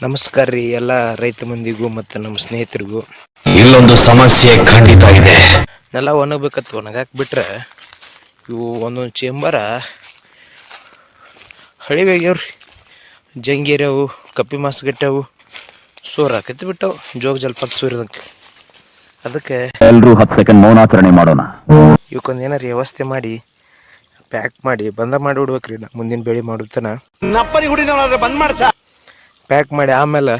ನಮಸ್ಕಾರ ರೀ ಎಲ್ಲ ರೈತ ಮಂದಿಗೂ ಮತ್ತು ನಮ್ಮ ಸ್ನೇಹಿತರಿಗೂ. ಇಲ್ಲೊಂದು ಸಮಸ್ಯೆ ಖಂಡಿತ ಇದೆ. ನೆಲ ಒಣಗಬೇಕತ್ತು ಒಣಗಾಕ್ ಬಿಟ್ರೆ ಇವು ಒಂದೊಂದು ಚೇಂಬರ ಹಳಿವಾಗ್ಯಾವ್ರಿ, ಜಂಗೇರ್ಯಾವು, ಕಪ್ಪಿ ಮಾಸ್ಗಟ್ಟೆವು, ಸೋರಾಕತ್ತಿ ಬಿಟ್ಟವು ಜೋಗ ಜಲಪಾತ ಸೂರ್ಯದಂಗೆ. ಅದಕ್ಕೆ ಎಲ್ಲರೂ 10 ಸೆಕೆಂಡ್ ಮೌನಾಚರಣೆ ಮಾಡೋಣ. ಇವಕ್ಕೊಂದು ಏನಾರು ವ್ಯವಸ್ಥೆ ಮಾಡಿ ಪ್ಯಾಕ್ ಮಾಡಿ ಬಂದ ಮಾಡಿ ಬಿಡ್ಬೇಕ್ರಿ. ಮುಂದಿನ ಬೆಳೆ ಮಾಡುತ್ತಾನ ಬಂದ್ ಮಾಡ್ಸ ಪ್ಯಾಕ್ ಮಾಡಿ ಆಮೇಲೆ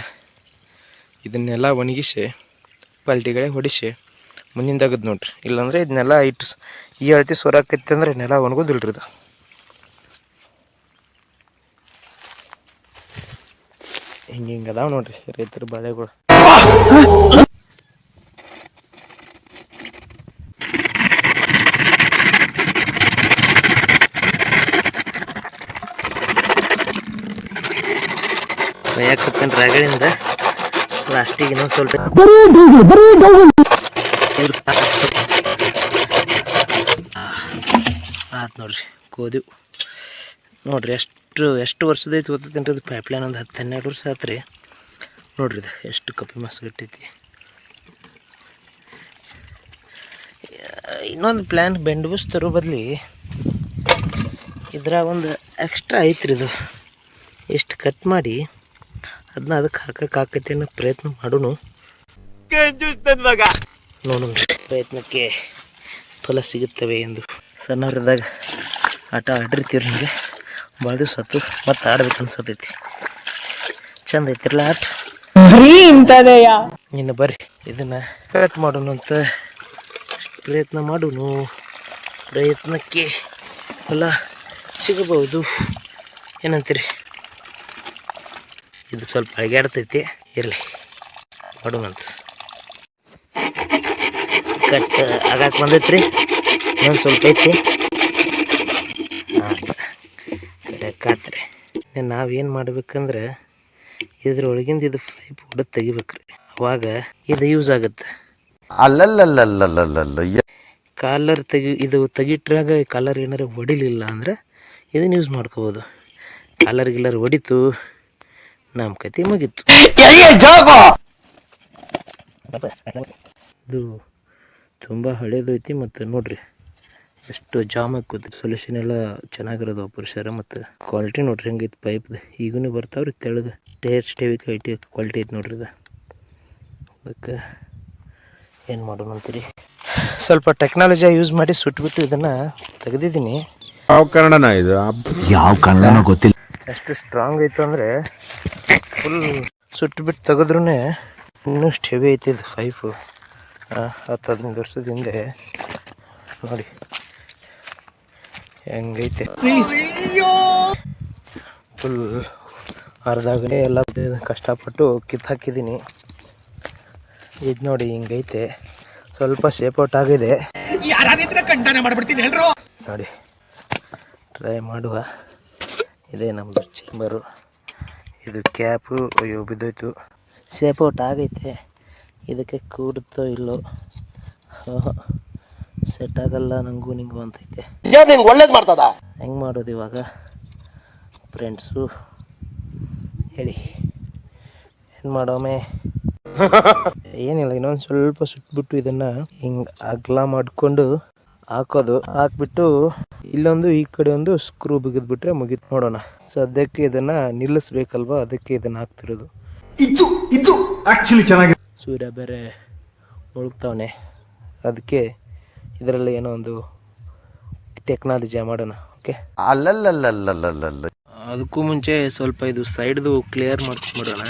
ಇದನ್ನೆಲ್ಲ ಒಣಗಿಸಿ ಪಲ್ಟಿಗಳೇ ಹೊಡಿಸಿ ಮುಂದಿನ ತೆಗೆದು ನೋಡ್ರಿ. ಇಲ್ಲಾಂದ್ರೆ ಇದನ್ನೆಲ್ಲ ಇಟ್ಟು ಈ ಅಳತಿ ಸೊರಾಕೈತಿ ಅಂದ್ರೆ ನೆಲ ಒಣಗೋದಿಲ್ರಿ. ಇದು ಹಿಂಗೆ ಅದಾವ ನೋಡ್ರಿ ರೈತರ ಬಾಳೆಗಳು. ಯಾಕಂದ್ರೆ ರಗಡಿಂದ ಲಾಸ್ಟಿಗೆ ಇನ್ನೊಂದು ಸ್ವಲ್ಪ ಆಯ್ತು ನೋಡ್ರಿ ಕೋದಿವು ನೋಡ್ರಿ. ಎಷ್ಟು ವರ್ಷದೈತಿ ಗೊತ್ತೈತೇನ್ರಿ. ಅದು ಪೈಪ್ಲೈನ್ ಒಂದು 10-12 ವರ್ಷ ಆಯ್ತು ರೀ. ನೋಡ್ರಿ ಇದು ಎಷ್ಟು ಕಪ್ಪಿ ಮಾಸು ಗಟ್ಟೈತಿ. ಇನ್ನೊಂದು ಪ್ಲ್ಯಾನ್ ಬೆಂಡ್ ಬಸ್ ತರೋ ಬದಲಿ ಇದ್ರಾಗ ಒಂದು ಎಕ್ಸ್ಟ್ರಾ ಐತ್ರಿ. ಇದು ಎಷ್ಟು ಕಟ್ ಮಾಡಿ ಅದನ್ನ ಅದಕ್ಕೆ ಹಾಕಕ್ಕೆ ಅನ್ನೋ ಪ್ರಯತ್ನ ಮಾಡೋಣ. ನೋಡೋಣ ಪ್ರಯತ್ನಕ್ಕೆ ಫಲ ಸಿಗುತ್ತವೆ ಎಂದು. ಸಣ್ಣವರಿದ್ದಾಗ ಆಟ ಆಡಿರ್ತೀವಿ. ನಿಮಗೆ ಭಾಳ ದಿವಸ ಆಯ್ತು ಮತ್ತೆ ಆಡ್ಬೇಕು ಅನ್ಸತೈತಿ. ಚಂದ ಐತಿರಲ್ಲ ಆಟ. ಇನ್ನು ಬರ್ರಿ ಇದನ್ನು ಕಟ್ ಮಾಡೋಣ ಅಂತ ಪ್ರಯತ್ನ ಮಾಡೋಣ. ಪ್ರಯತ್ನಕ್ಕೆ ಫಲ ಸಿಗಬಹುದು ಏನಂತೀರಿ. ಇದು ಸ್ವಲ್ಪ ಅಳಗ್ಯಾಡ್ತೈತಿ, ಇರಲಿ ಮಾಡೋಣಂತ. ಕಟ್ ಆಗಾಕ ಬಂದೈತ್ರಿ, ಇನ್ನೊಂದು ಸ್ವಲ್ಪ ಐತಿ. ಕಡೆಕಾತ್ರಿ ನಾವೇನು ಮಾಡ್ಬೇಕಂದ್ರೆ ಇದ್ರೊಳಗಿಂದ ಇದು ಪೈಪ್ ಹೊಡೆದು ತೆಗಿಬೇಕ್ರಿ. ಅವಾಗ ಇದು ಯೂಸ್ ಆಗುತ್ತೆ. ಕಾಲರ್ ಇದು ತೆಗಿಟ್ರಾಗ ಕಾಲರ್ ಏನಾರು ಹೊಡಿಲಿಲ್ಲ ಅಂದ್ರೆ ಇದನ್ನು ಯೂಸ್ ಮಾಡ್ಕೋಬೋದು. ಕಾಲರ್ ಹೊಡಿತು ನಮ್ಮ ಕತೆ ಮುಗೀತು. ಇದು ತುಂಬ ಹಳೇದು ಐತಿ. ಮತ್ತು ನೋಡ್ರಿ ಎಷ್ಟು ಜಾಮ್ ಹಾಕೋದು. ಸೊಲ್ಯೂಷನ್ ಎಲ್ಲ ಚೆನ್ನಾಗಿರೋದು ಪುರುಷರ. ಮತ್ತು ಕ್ವಾಲಿಟಿ ನೋಡ್ರಿ ಹೆಂಗೈತಿ ಪೈಪ್ದು. ಈಗೂ ಬರ್ತಾವ್ರಿ ತೆಳಗೆ ಟೇಸ್ಟಿವಿಕ್ ಐಟಿ ಕ್ವಾಲಿಟಿ ಐತಿ ನೋಡ್ರಿ ಇದು. ಅದಕ್ಕೆ ಏನು ಮಾಡೋಣ ಅಂತೀರಿ. ಸ್ವಲ್ಪ ಟೆಕ್ನಾಲಜಿ ಯೂಸ್ ಮಾಡಿ ಸುಟ್ಬಿಟ್ಟು ಇದನ್ನು ತೆಗೆದಿದ್ದೀನಿ. ಯಾವ ಕನ್ನಡನ ಇದು? ಯಾವ ಕನ್ನಡನೋ ಗೊತ್ತಿಲ್ಲ. ಎಷ್ಟು ಸ್ಟ್ರಾಂಗ್ ಐತೆ ಅಂದರೆ ಫುಲ್ ಸುಟ್ಬಿಟ್ಟು ತೆಗೆದ್ರೂ ಇನ್ನಷ್ಟು ಹೆವಿ ಐತಿ ಇದು ಪೈಪು. 10-15 ವರ್ಷದ ಹಿಂದೆ ನೋಡಿ ಹೆಂಗೈತೆ. ಫುಲ್ ಅರ್ಧಾಗಲೇ ಎಲ್ಲ ಕಷ್ಟಪಟ್ಟು ಕಿತ್ತಾಕಿದ್ದೀನಿ. ಇದು ನೋಡಿ ಹಿಂಗೈತೆ. ಸ್ವಲ್ಪ ಶೇಪೌಟ್ ಆಗಿದೆ ನೋಡಿ. ಟ್ರೈ ಮಾಡುವ. ಇದೇ ನಮ್ಮದು ಚೇಂಬರು. ಇದು ಕ್ಯಾಪು ಅಯ್ಯೋ ಬಿದ್ದೋಯ್ತು. ಶೇಪೌಟ್ ಆಗೈತೆ. ಇದಕ್ಕೆ ಕೂಡುತ್ತೋ ಇಲ್ಲೋ ಸೆಟ್ ಆಗಲ್ಲ ನನಗೂ ನಿಂಗೂ ಅಂತೈತೆ. ಒಳ್ಳೇದು ಮಾಡ್ತದ. ಹೆಂಗೆ ಮಾಡೋದು ಇವಾಗ ಫ್ರೆಂಡ್ಸು ಹೇಳಿ. ಏನು ಮಾಡೋಮೆ? ಏನಿಲ್ಲ, ಇನ್ನೊಂದು ಸ್ವಲ್ಪ ಸುಟ್ಬಿಟ್ಟು ಇದನ್ನು ಹಿಂಗೆ ಅಗಲ ಮಾಡಿಕೊಂಡು ಹಾಕೋದು. ಹಾಕ್ಬಿಟ್ಟು ಇಲ್ಲೊಂದು ಈ ಕಡೆ ಒಂದು ಸ್ಕ್ರೂ ಬಿಗಿದ್ಬಿಟ್ರೆ ಮುಗಿತು. ನೋಡೋಣ. ಸದ್ಯಕ್ಕೆ ಇದನ್ನು ನಿಲ್ಲಿಸ್ಬೇಕಲ್ವ, ಅದಕ್ಕೆ ಇದನ್ನು ಹಾಕ್ತಿರೋದು. ಇದು ಆಕ್ಚುಲಿ ಚೆನ್ನಾಗಿದೆ. ಸೂರ್ಯ ಬೇರೆ ಮುಳುಗ್ತಾವನೆ, ಅದಕ್ಕೆ ಇದರಲ್ಲಿ ಏನೋ ಒಂದು ಟೆಕ್ನಾಲಜಿ ಮಾಡೋಣ. ಓಕೆ, ಅದಕ್ಕೂ ಮುಂಚೆ ಸ್ವಲ್ಪ ಇದು ಸೈಡ್ದು ಕ್ಲಿಯರ್ ಮಾಡ್ಕೊಂಬಿಡೋಣ.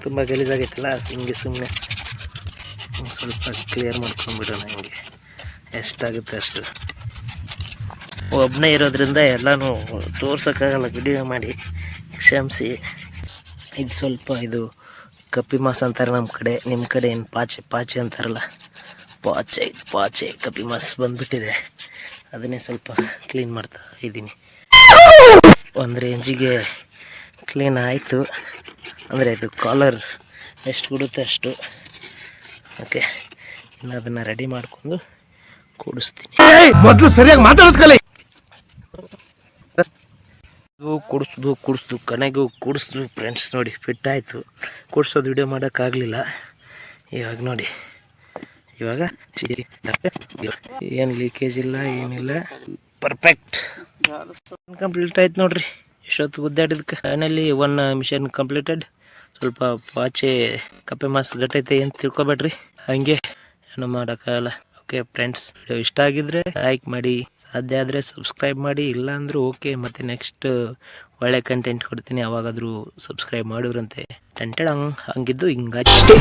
ತುಂಬ ಗಲೀಜಾಗೈತಲ್ಲ, ಹಿಂಗೆ ಸುಮ್ಮನೆ ಸ್ವಲ್ಪ ಕ್ಲಿಯರ್ ಮಾಡ್ಕೊಂಬಿಡೋಣ. ಹಿಂಗೆ ಎಷ್ಟಾಗುತ್ತೆ ಅಷ್ಟು. ಒಬ್ಬನೇ ಇರೋದ್ರಿಂದ ಎಲ್ಲನೂ ತೋರ್ಸೋಕ್ಕಾಗಲ್ಲ, ವಿಡಿಯೋ ಮಾಡಿ ಕ್ಷಮಿಸಿ. ಇದು ಸ್ವಲ್ಪ ಇದು ಕಪ್ಪಿ ಮಾಸ ಅಂತಾರೆ ನಮ್ಮ ಕಡೆ. ನಿಮ್ಮ ಕಡೆ ಏನು ಪಾಚೆ ಅಂತಾರಲ್ಲ, ಪಾಚೆ ಕಪ್ಪಿ ಮಾಸ್ ಬಂದ್ಬಿಟ್ಟಿದೆ. ಅದನ್ನೇ ಸ್ವಲ್ಪ ಕ್ಲೀನ್ ಮಾಡ್ತಾ ಇದ್ದೀನಿ. ಒಂದು ರೇಂಜಿಗೆ ಕ್ಲೀನ್ ಆಯಿತು ಅಂದರೆ ಇದು ಕಾಲರ್ ಎಷ್ಟು ಕೊಡುತ್ತೆ ಅಷ್ಟು. ಓಕೆ, ಇನ್ನು ಅದನ್ನು ರೆಡಿ ಮಾಡಿಕೊಂಡು ಕೂಡಿಸ್ತೀನಿ. ಮೊದಲು ಸರಿಯಾಗಿ ಮಾತಾಡೋದು ಕಲಿ. ಕುಡಿಸ್ದು ಕೊನೆಗೂ ಕುಡಿಸ್ದು ಫ್ರೆಂಡ್ಸ್. ನೋಡಿ ಫಿಟ್ ಆಯಿತು. ಕುಡಿಸೋದು ವಿಡಿಯೋ ಮಾಡೋಕ್ಕಾಗಲಿಲ್ಲ. ಇವಾಗ ನೋಡಿ, ಇವಾಗ ಏನು ಲೀಕೇಜ್ ಇಲ್ಲ, ಏನಿಲ್ಲ, ಪರ್ಫೆಕ್ಟ್ ಕಂಪ್ಲೀಟ್ ಆಯ್ತು ನೋಡ್ರಿ. ಎಷ್ಟೊತ್ತು ಗುದ್ದಾಡಿದಕ್ಕೆ ಫೈನಲಿ ಒನ್ ಮಿಷನ್ ಕಂಪ್ಲೀಟೆಡ್. ಸ್ವಲ್ಪ ಪಾಚೆ ಕಪ್ಪೆ ಮಾಸ್ ಗಟ್ಟೈತೆ ಅಂತ ತಿಳ್ಕೊಬೇಡ್ರಿ, ಹಂಗೆ ಏನು ಮಾಡೋಕ್ಕಾಗಲ್ಲ. ಓಕೆ ಫ್ರೆಂಡ್ಸ್, ವಿಡಿಯೋ ಇಷ್ಟ ಆಗಿದ್ರೆ ಲೈಕ್ ಮಾಡಿ, ಸಾಧ್ಯ ಆದರೆ ಸಬ್ಸ್ಕ್ರೈಬ್ ಮಾಡಿ, ಇಲ್ಲ ಅಂದರೂ ಓಕೆ. ಮತ್ತು ನೆಕ್ಸ್ಟ್ ಒಳ್ಳೆ ಕಂಟೆಂಟ್ ಕೊಡ್ತೀನಿ, ಯಾವಾಗಾದರೂ ಸಬ್ಸ್ಕ್ರೈಬ್ ಮಾಡಿದ್ರಂತೆ. ಹಂಗಿದ್ದು ಹಿಂಗಾಚೆ.